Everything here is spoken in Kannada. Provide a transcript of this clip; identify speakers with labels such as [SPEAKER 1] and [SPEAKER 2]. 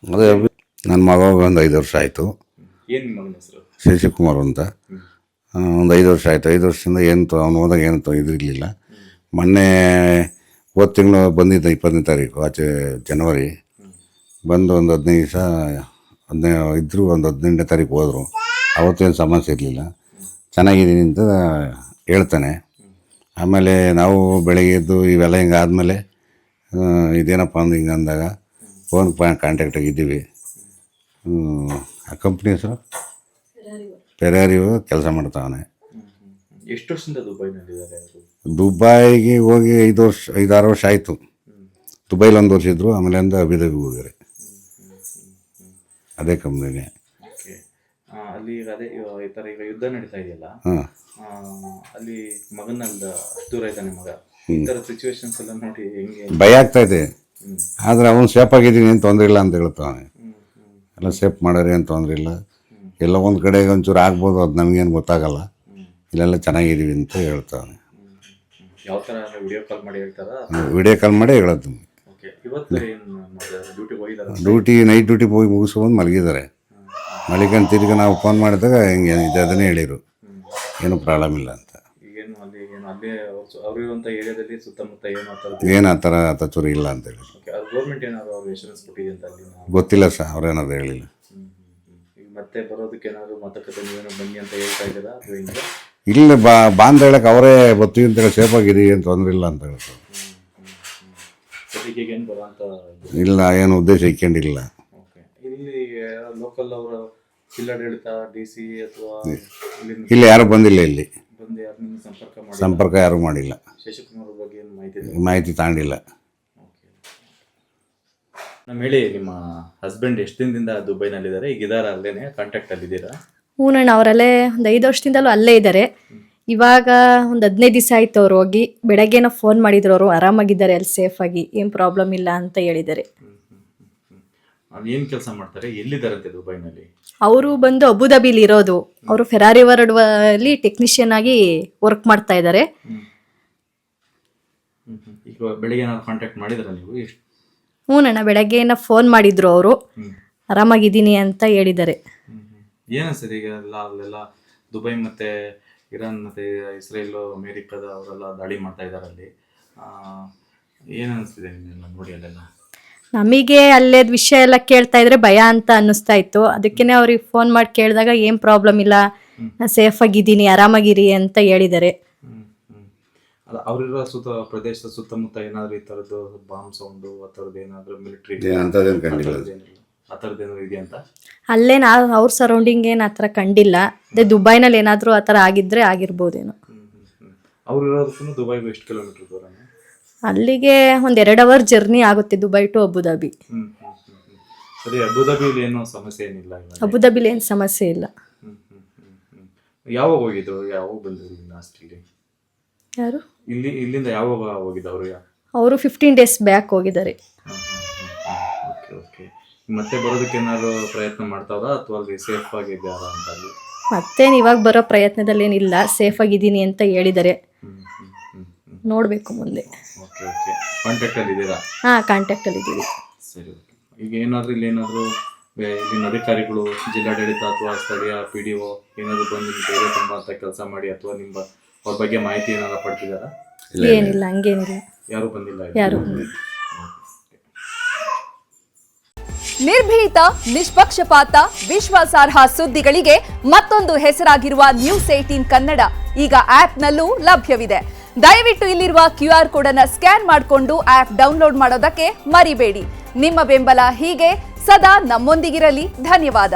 [SPEAKER 1] ಅದೇ ನನ್ನ ಮಗ ಒಂದು 5 ವರ್ಷ ಆಯಿತು.
[SPEAKER 2] ಏನು ನಿಮ್ಮ ಮಗನ ಹೆಸರು?
[SPEAKER 1] ಶಶಿಕುಮಾರ್ ಅಂತ. ಒಂದು 5 ವರ್ಷ ಆಯಿತು. 5 ವರ್ಷದಿಂದ ಏನು ಅವನು ಹೋದಾಗ ಏನು ಇದಿರಲಿಲ್ಲ. ಮೊನ್ನೆ ಹೋದ ತಿಂಗಳು ಬಂದಿದ್ದ 20ನೇ ತಾರೀಕು ಆಚೆ ಜನವರಿ ಬಂದು ಒಂದು 15 ದಿವಸ 15 ಇದ್ದರು. ಒಂದು 18ನೇ ತಾರೀಕು ಹೋದರು. ಅವತ್ತೇನು ಸಮಸ್ಯೆ ಇರಲಿಲ್ಲ, ಚೆನ್ನಾಗಿದ್ದೀನಿ ಅಂತ ಹೇಳ್ತಾನೆ. ಆಮೇಲೆ ನಾವು ಬೆಳಗ್ಗೆ ಎದ್ದು ಇವೆಲ್ಲ ಹಿಂಗೆ ಆದಮೇಲೆ ಇದೇನಪ್ಪ ಅಂದ್ರೆ ಹಿಂಗೆ ಅಂದಾಗ ಫೋನ್ ಕಾಂಟ್ಯಾಕ್ಟಾಗಿದ್ದೀವಿ. ಆ ಕಂಪ್ನಿ ಹೆಸರು ಫೆರಾರಿ ಕೆಲಸ ಮಾಡ್ತಾವನೆ.
[SPEAKER 2] ಎಷ್ಟು ವರ್ಷದಿಂದ ದುಬೈನಲ್ಲಿದ್ದಾರೆ?
[SPEAKER 1] ದುಬೈಗೆ ಹೋಗಿ 5-6 ವರ್ಷ ಆಯಿತು. ದುಬೈಲಿ 1 ವರ್ಷ ಇದ್ದರು, ಆಮೇಲೆ ಅಂದ ಅಬಿದಾಬಿಗೆ ಹೋಗ್ಯಾರೆ. ಅದೇ ಕಂಪ್ನಿನೇ.
[SPEAKER 2] ಅಲ್ಲಿ ಅದೇ ಈ ಥರ ಈಗ ಯುದ್ಧ ನಡೀತಾ ಇದೆಯಲ್ಲ, ಅಲ್ಲಿ ಮಗನಲ್ಲ ಅಷ್ಟು ದೂರ ಇದ್ದಾನೆ ಮಗ. ಈ ಥರ ಸಿಚುವೇಶನ್ಸ್ ಎಲ್ಲ ನೋಡಿ ಹೆಂಗೆ
[SPEAKER 1] ಭಯ ಆಗ್ತಾಯಿದೆ. ಆದರೆ ಅವನು ಸೇಫ್ ಆಗಿದ್ದೀನಿ ಏನು ತೊಂದರೆ ಇಲ್ಲ ಅಂತ ಹೇಳ್ತಾವೆ. ಎಲ್ಲ ಸೇಫ್ ಮಾಡೋರು ಏನು ತೊಂದರೆ ಇಲ್ಲ. ಎಲ್ಲ ಒಂದು ಕಡೆ ಒಂಚೂರು ಆಗ್ಬೋದು, ಅದು ನಮಗೇನು ಗೊತ್ತಾಗಲ್ಲ. ಇಲ್ಲೆಲ್ಲ ಚೆನ್ನಾಗಿದ್ದೀವಿ ಅಂತ ಹೇಳ್ತಾವೆ.
[SPEAKER 2] ಯಾವ ಥರ ವಿಡಿಯೋ ಕಾಲ್ ಮಾಡಿ ಹೇಳ್ತಾರಾ?
[SPEAKER 1] ವಿಡಿಯೋ ಕಾಲ್ ಮಾಡಿ ಹೇಳೋದು.
[SPEAKER 2] ಇವತ್ತು ಏನು ಡ್ಯೂಟಿಗೆ ಹೋಗಿದ್ದಾರೆ?
[SPEAKER 1] ನೈಟ್ ಡ್ಯೂಟಿ ಹೋಗಿ ಮುಗಿಸ್ಕೊಂಡು ಮಲಗಿದ್ದಾರೆ. ಮಲಿಕೊಂಡು ತಿರ್ಗಿ ನಾವು ಫೋನ್ ಮಾಡಿದಾಗ ಹಿಂಗೆ ಅದನ್ನೇ ಹೇಳಿರು, ಏನೂ ಪ್ರಾಬ್ಲಮ್ ಇಲ್ಲ ಅಂತ.
[SPEAKER 2] ಏನು ಅಲ್ಲಿ ಏನು ಅಲ್ಲೇ ಅವರಿರುವಂಥ ಏರಿಯಾದಲ್ಲಿ ಸುತ್ತಮುತ್ತ
[SPEAKER 1] ಏನು ಆ ಥರ ತಚೂರು ಇಲ್ಲ ಅಂತ ಹೇಳಿ.
[SPEAKER 2] ಗೌರ್ಮೆಂಟ್ ಏನಾದ್ರು ಅವ್ರು ಇನ್ಶೂರೆನ್ಸ್ ಕೊಟ್ಟಿದೆ ಅಂತ ಅಲ್ಲಿ
[SPEAKER 1] ಗೊತ್ತಿಲ್ಲ ಸರ್, ಅವ್ರೇನಾದ್ರು ಹೇಳಿಲ್ಲ.
[SPEAKER 2] ಈಗ ಮತ್ತೆ ಬರೋದಕ್ಕೆ ಏನಾದ್ರು ಮಾತುಕತೆ ನೀವೇನೋ ಬನ್ನಿ ಅಂತ ಹೇಳ್ತಾ ಇದ್ದೀರಾ ಅಥವಾ ಹಿಂಗೆ?
[SPEAKER 1] ಇಲ್ಲ ಬಾಂದ್ ಹೇಳಕ್ಕೆ ಅವರೇ ಬರ್ತೀವಿ ಅಂತ ಹೇಳಿ ಸೇಫ್ ಆಗಿರಿ, ಏನು ತೊಂದರೆ ಇಲ್ಲ ಅಂತ ಹೇಳ್ತಾರೆ.
[SPEAKER 2] ಸದ್ಯಕ್ಕೆ ಏನು ಬರೋಂಥ
[SPEAKER 1] ಇಲ್ಲ, ಏನು ಉದ್ದೇಶ ಇಟ್ಕೊಂಡಿಲ್ಲ.
[SPEAKER 2] ಓಕೆ. ಇಲ್ಲಿ ಲೋಕಲ್ ಅವರ ಜಿಲ್ಲಾಡಳಿತ DC ಅಥವಾ
[SPEAKER 1] ಇಲ್ಲಿ ಯಾರು ಬಂದಿಲ್ಲ. ಇಲ್ಲಿ
[SPEAKER 2] ಬಂದು ಯಾರು ನಿಮ್ಮ
[SPEAKER 1] ಸಂಪರ್ಕ ಯಾರು ಮಾಡಿಲ್ಲ.
[SPEAKER 2] ಶಶಿಕುಮಾರ್ ಬಗ್ಗೆ ಏನು
[SPEAKER 1] ಮಾಹಿತಿ ತಗೊಂಡಿಲ್ಲ.
[SPEAKER 2] ಓಕೆ. ನಮ್ಮ ಹೇಳಿ, ನಿಮ್ಮ ಹಸ್ಬೆಂಡ್ ಎಷ್ಟು ದಿನದಿಂದ ದುಬೈನಲ್ಲಿದ್ದಾರೆ? ಈಗ ಇದಾರ ಅಲ್ಲೇನೆ ಕಾಂಟ್ಯಾಕ್ಟಲ್ಲಿದ್ದೀರಾ?
[SPEAKER 3] ಹೂನಣ್ಣ, ಅವರಲ್ಲೇ ಒಂದು 5 ವರ್ಷದಿಂದಲೂ ಅಲ್ಲೇ ಇದ್ದಾರೆ. ಇವಾಗ ಒಂದು 15 ದಿವಸ ಆಯ್ತು ಅವ್ರು ಹೋಗಿ. ಬೆಳಗ್ಗೆನೋ ಫೋನ್ ಮಾಡಿದ್ರು, ಅವರು ಆರಾಮಾಗಿದ್ದಾರೆ, ಅಲ್ಲಿ ಸೇಫಾಗಿ, ಏನು ಪ್ರಾಬ್ಲಮ್ ಇಲ್ಲ ಅಂತ ಹೇಳಿದ್ದಾರೆ.
[SPEAKER 2] ಏನು ಕೆಲಸ ಮಾಡ್ತಾರೆ? ಎಲ್ಲಿದ್ದಾರಂತೆ ದುಬೈನಲ್ಲಿ?
[SPEAKER 3] ಅವರು ಬಂದು ಅಬುದಾಬಿಲಿ ಇರೋದು. ಅವರು ಫೆರಾರಿ ವರ್ಲ್ಡ್ ಟೆಕ್ನಿಷಿಯನ್ ಆಗಿ ವರ್ಕ್ ಮಾಡ್ತಾ ಇದ್ದಾರೆ.
[SPEAKER 2] ಈಗ ಬೆಳಿಗ್ಗೆ ಏನಾದ್ರು ಕಾಂಟ್ಯಾಕ್ಟ್ ಮಾಡಿದ್ರ ನೀವು?
[SPEAKER 3] ಹೂನಣ್ಣ, ಬೆಳಗ್ಗೆನ ಫೋನ್ ಮಾಡಿದ್ರು, ಅವರು ಆರಾಮಾಗಿದ್ದೀನಿ ಅಂತ ಹೇಳಿದ್ದಾರೆ.
[SPEAKER 2] ಏನಿಸ್ತದೆ ಈಗ ಅಲ್ಲೆಲ್ಲ ದುಬೈ ಮತ್ತೆ ಇರಾನ್ ಮತ್ತೆ ಇಸ್ರೇಲ್ ಅಮೇರಿಕಾದ ಅವರೆಲ್ಲ ದಾಳಿ ಮಾಡ್ತಾ ಇದ್ದಾರೆ ಅಲ್ಲಿ. ಏನು ಅನಿಸ್ತಿದೆ ನಿಮ್ಮೆಲ್ಲ ನೋಡಿ ಅಲ್ಲೆಲ್ಲ?
[SPEAKER 3] ನಮಗೆ ಅಲ್ಲೇದ್ ವಿಷಯ ಎಲ್ಲ ಕೇಳ್ತಾ ಇದ್ರೆ ಭಯ ಅಂತ ಅನ್ನಿಸ್ತಾ ಇತ್ತು. ಅದಕ್ಕೇನೆ ಅವ್ರಿಗೆ ಫೋನ್ ಮಾಡಿ ಕೇಳಿದಾಗ ಏನು ಪ್ರಾಬ್ಲಮ್ ಇಲ್ಲ, ನಾನು ಸೇಫ್ ಆಗಿದ್ದೀನಿ, ಆರಾಮಾಗಿರಿ ಅಂತ ಹೇಳಿದ್ದಾರೆ.
[SPEAKER 2] ಅಲ್ಲ, ಅವರಿರೋ ಪ್ರದೇಶದ ಸುತ್ತಮುತ್ತ ಏನಾದ್ರು ಈ ಥರದ್ದು ಬಾಂಬ್ ಸೌಂಡು ಆ ಥರದ್ದು ಏನಾದರೂ ಮಿಲಿಟ್ರಿ ಆ ಥರದ್ದು ಏನಾದ್ರು ಇದೆಯಾ ಅಂತ?
[SPEAKER 3] ಅಲ್ಲೇ ಅವ್ರ ಸರೌಂಡಿಂಗ್ ಏನು ಆ ಥರ ಕಂಡಿಲ್ಲ. ಅದೇ ದುಬೈನಲ್ಲಿ ಏನಾದರೂ ಆ ಥರ ಆಗಿದ್ರೆ ಆಗಿರ್ಬೋದೇನೋ.
[SPEAKER 2] ಅವ್ರು ಇರೋದಕ್ಕೂ ದುಬೈಗೂ ಎಷ್ಟು ಕಿಲೋಮೀಟರ್ ದೂರ?
[SPEAKER 3] ಅಲ್ಲಿಗೆ ಒಂದು 2 ಅವರ್ ಜರ್ನಿ ಆಗುತ್ತೆ, ದುಬೈ ಟು ಅಬುದಾಬಿ.
[SPEAKER 2] ಸರಿ, ಅಬುದಾಬಿಲಿ ಏನೋ ಸಮಸ್ಯೆ ಏನಿಲ್ಲ?
[SPEAKER 3] ಅಬುದಾಬಿಲಿ ಏನು ಸಮಸ್ಯೆ ಇಲ್ಲ.
[SPEAKER 2] ಯಾವಾಗ ಹೋಗಿದ್ರು? ಯಾವಾಗ ಬಂದ್ರು ಲಾಸ್ಟ್ ಇಲ್ಲಿ?
[SPEAKER 3] ಯಾರು?
[SPEAKER 2] ಇಲ್ಲಿಂದ ಯಾವಾಗ ಹೋಗಿದ್ದವರು?
[SPEAKER 3] ಅವರು 15 ಡೇಸ್ ಬ್ಯಾಕ್ ಹೋಗಿದ್ದಾರೆ.
[SPEAKER 2] Okay okay. ಮತ್ತೆ ಬರೋದಕ್ಕೆ ಏನಾದ್ರು ಪ್ರಯತ್ನ ಮಾಡ್ತಾವ್ರಾ ಅಥವಾ ಅಲ್ಲಿ ಸೇಫ್ ಆಗಿದ್ದಾರಾ ಅಂತ? ಅಲ್ಲಿ
[SPEAKER 3] ಮತ್ತೇನು ಇವಾಗ ಬರೋ ಪ್ರಯತ್ನದಲ್ಲಿ ಏನಿಲ್ಲ, ಸೇಫ್ ಆಗಿದ್ದೀನಿ ಅಂತ ಹೇಳಿದ್ದಾರೆ. ನೋಡಬೇಕು ಮುಂದೆ.
[SPEAKER 2] Okay okay. ಕಾಂಟ್ಯಾಕ್ಟಲ್ಲಿ ಇದ್ದೀರಾ?
[SPEAKER 3] ಹಾಂ, ಕಾಂಟ್ಯಾಕ್ಟಲ್ಲಿ ಇದ್ದೀವಿ.
[SPEAKER 2] ಸರಿ ಓಕೆ. ಈಗ ಏನಾದರೂ ಇಲ್ಲೇನಾದರೂ ಇಲ್ಲಿನ ಅಧಿಕಾರಿಗಳು, ಜಿಲ್ಲಾಡಳಿತ ಅಥವಾ ಸ್ಥಳೀಯ PDO ಏನಾದರೂ ಬಂದು ನಿಮ್ಮ ಧೈರ್ಯ ತುಂಬ ಅಂತ ಕೆಲಸ ಮಾಡಿ ಅಥವಾ ನಿಮ್ಮ ಅವ್ರ ಬಗ್ಗೆ ಮಾಹಿತಿ ಏನಾದ್ರು ಪಡ್ತಿದ್ದಾರಾ?
[SPEAKER 3] ಏನಿಲ್ಲ, ಹಂಗೇನಿಲ್ಲ,
[SPEAKER 2] ಯಾರು ಬಂದಿಲ್ಲ.
[SPEAKER 3] ಯಾರು
[SPEAKER 4] ನಿರ್ಭೀತ, ನಿಷ್ಪಕ್ಷಪಾತ, ವಿಶ್ವಾಸಾರ್ಹ ಸುದ್ದಿಗಳಿಗೆ ಮತ್ತೊಂದು ಹೆಸರಾಗಿರುವ News18 ಕನ್ನಡ ಈಗ ಆಪ್ನಲ್ಲೂ ಲಭ್ಯವಿದೆ. ದಯವಿಟ್ಟು ಇಲ್ಲಿರುವ QR ಕೋಡ್ ಅನ್ನು ಸ್ಕ್ಯಾನ್ ಮಾಡಿಕೊಂಡು ಆಪ್ ಡೌನ್ಲೋಡ್ ಮಾಡೋದಕ್ಕೆ ಮರಿಬೇಡಿ. ನಿಮ್ಮ ಬೆಂಬಲ ಹೀಗೆ ಸದಾ ನಮ್ಮೊಂದಿಗಿರಲಿ. ಧನ್ಯವಾದ.